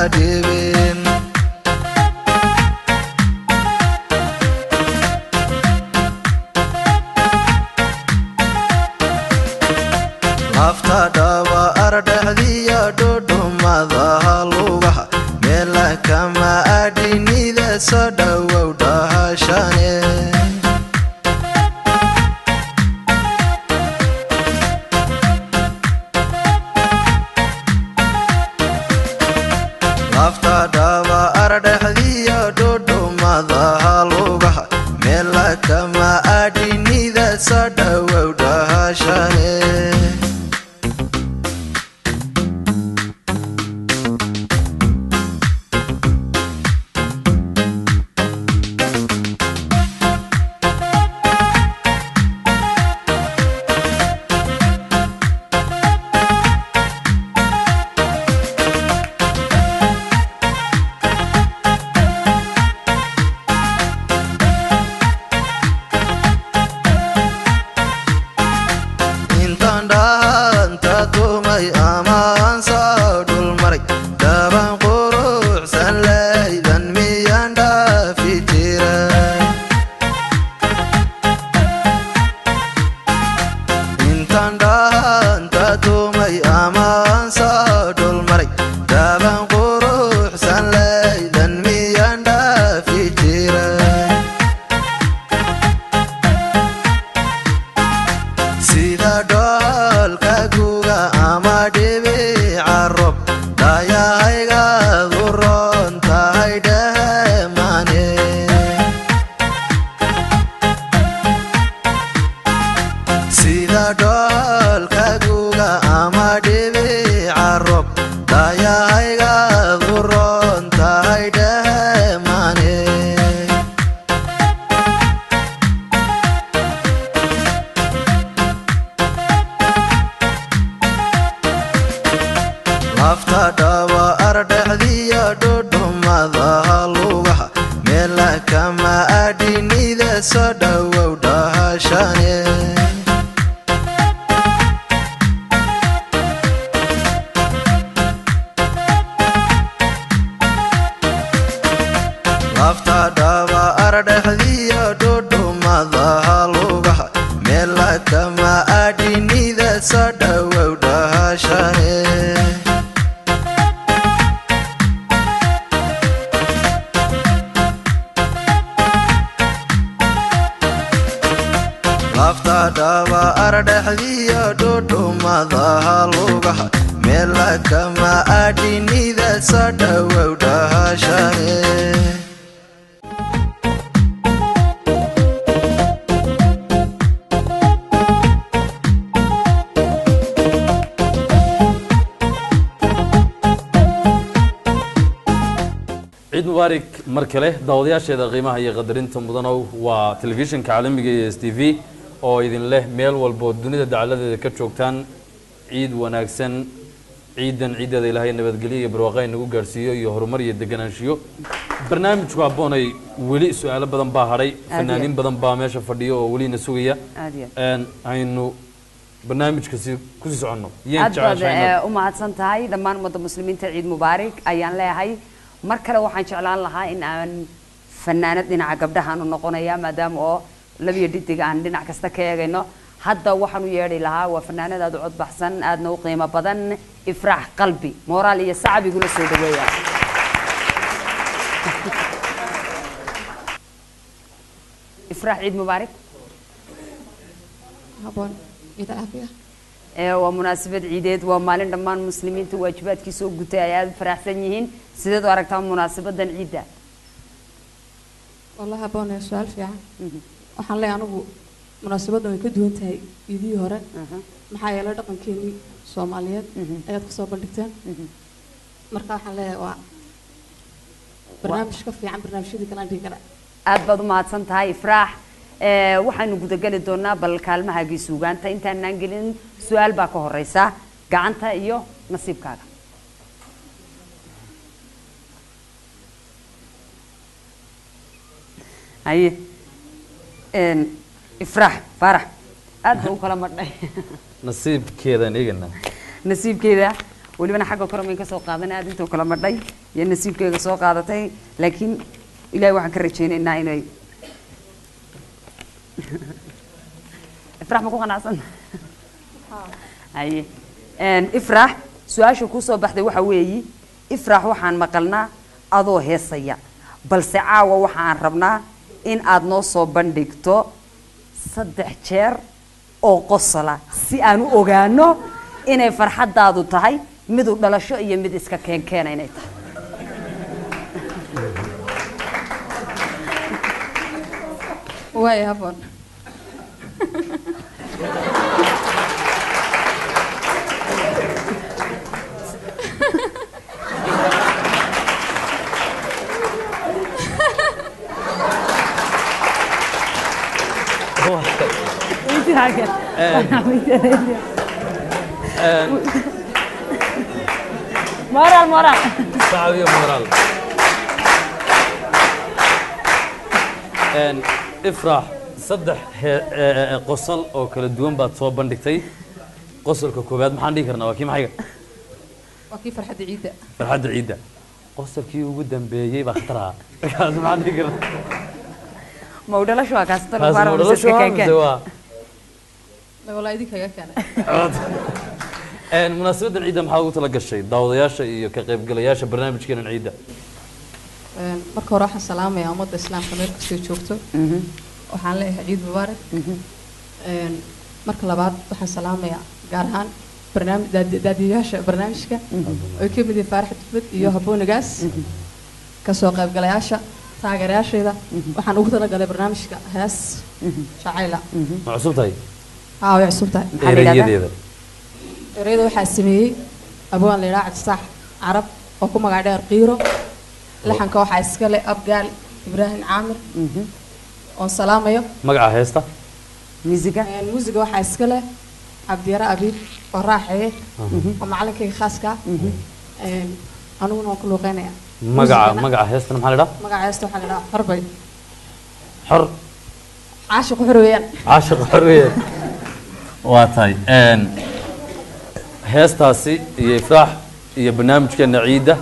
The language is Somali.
ديبين لفتا دوا أردحدي دودو ماذا لوغها ميلا كما أديني ذا صدوا ودهشاني لفتا دوا أردحدي دودو ماذا لوغها ميلا كما أديني ذا صدوا ودهشاني لفتا دوا أردحدي دودو ماذا لوغها ميلا كما أديني ذا صدوا ودهشاني لفتا دوا أردحدي دودو ماذا لوغها ميلا كما أديني ذا صدوا ودهشاني لفتا دوا أردحدي دودو ماذا لوغها ميلا كما أديني ذا صدوا ودهشاني عيد مبارك مركله داودياشيدا qiimaha iyo qadarinta mudanow waa telefishinka caalamiga ee STV oo idin leh meel walba dunida dacaladeeda ka joogtaan ciid wanaagsan ciidan ilaahay nabadgeliyo iyo barwaaqo inagu gaarsiiyo iyo horumar iyo deganaanshiyo barnaamijku aboonay wali su'aalo badan baa haray fanaaniin badan baa meesha fadhiyo oo wali na sugaya aynu barnaamijka ku sii socono yeen jecelahay u mahadsan tahay dhammaan ummadda muslimiinta ciid mubaarak ayaan leeyahay mar kale waxaan jeclaan lahaa in aan fanaanad dhinaca gabdhaha aanu noqonaya maadaama oo labiyo dhidig aan dhinac kasta ka eegayno hadda waxaan u yeedhi lahaa waa fanaanad aad u cod baxsan aadna u qiimo badan ifraax qalbi moraal iyo sacab igula soo dhaweeya ifraax ciid mubaarak habon ida afiya ومناسبة عيدات ومالين دمان مسلمين تواجبات كيسو قتايات فرحسن يهين سيدات واركتان مناسبة دان عيدة والله هبون سؤال فيها waxaan leeyahay anigu munaasabaddan way ka duwan tahay idii hore maxaa yeelay dhaqankeeni Soomaaliyeed ayaad ku soo bandhigteen marka waxaan leeyahay waa barnaamij ka fiican barnaamijyadii kala dhigana aad baad u mahadsan tahay ifraax waxaanu guda gali doonaa bal kaalmahaagii suugaanta intaanaan gelin su'aal baa ka horeysa gacanta iyo nasiibkaaga haye ifraax farax aad buu kala madhay nasiibkeeda nigana nasiibkeeda ولبنا حاجة كرة من كسر قادنا هذا أنتوا كلام بدي ينسيب كي كسر قادتي لكن إلى واحد كرتشين إنه إنه افرح مكون أنا أصلا أيه إن افرح سؤال شو كوسو بحدي وحوي افرح وحن مقلنا أضو هسيا بل ساعة وحن ربنا إن أدنو صو بندقتو صدح شير أو قصلا سي أنو أوغانو إنه فرحة دادو تهي مدو دلاشو إيه مد إسكا كان إنه واي هبون مورال شعبية مورال افرح صدح قصل أو كل الدوام بعد صوب بندكتي قصل كوكوبات محن ديكرنا وكيم حاجة وكيف فرحة عيدة فرحة عيدة قصل كيو قدام بيجي بخترها لازم محن ديكرنا مودلا شو أكاستر لازم ولا شو هم زوا لا والله يديك هيك كان مناسبة العيدة محاول تلقى الشيء داودياش كقيب قلياش برنامج كنا العيدة marka hore waxaan salaamayaa ummadda islaamka meel kastoo joogto waxaan leeyahay ciid mubaarak marka labaad waxaan salaamayaa gaar ahaan daadiyaasha barnaamijka oo ka mid yihiin Faarax Dufad iyo Haboonigaas ka soo qaybgalayaasha taageerayaashayda waxaan ugu talagalay barnaamijka hees shacayla ma cusub tahay way cusub tahay ereyada waxaa sameeyey abwaan la yidhaha Cabdisax Carab oo ku magac dheer Qiiro لحن كوح عسكري أبقال إبراهيم عامر وسلام يو مقع هيستا ميزيكا الموسيقى وح عسكري عبد يرى أبي وراحة ومعلك خاصة أنا ونقول غنية مقع هيستا محل ده مقع هيستا محل ده حربي حر عاشق حرية عاشق حرية واتاي هيستا سي يفرح يا برنامج كان عيده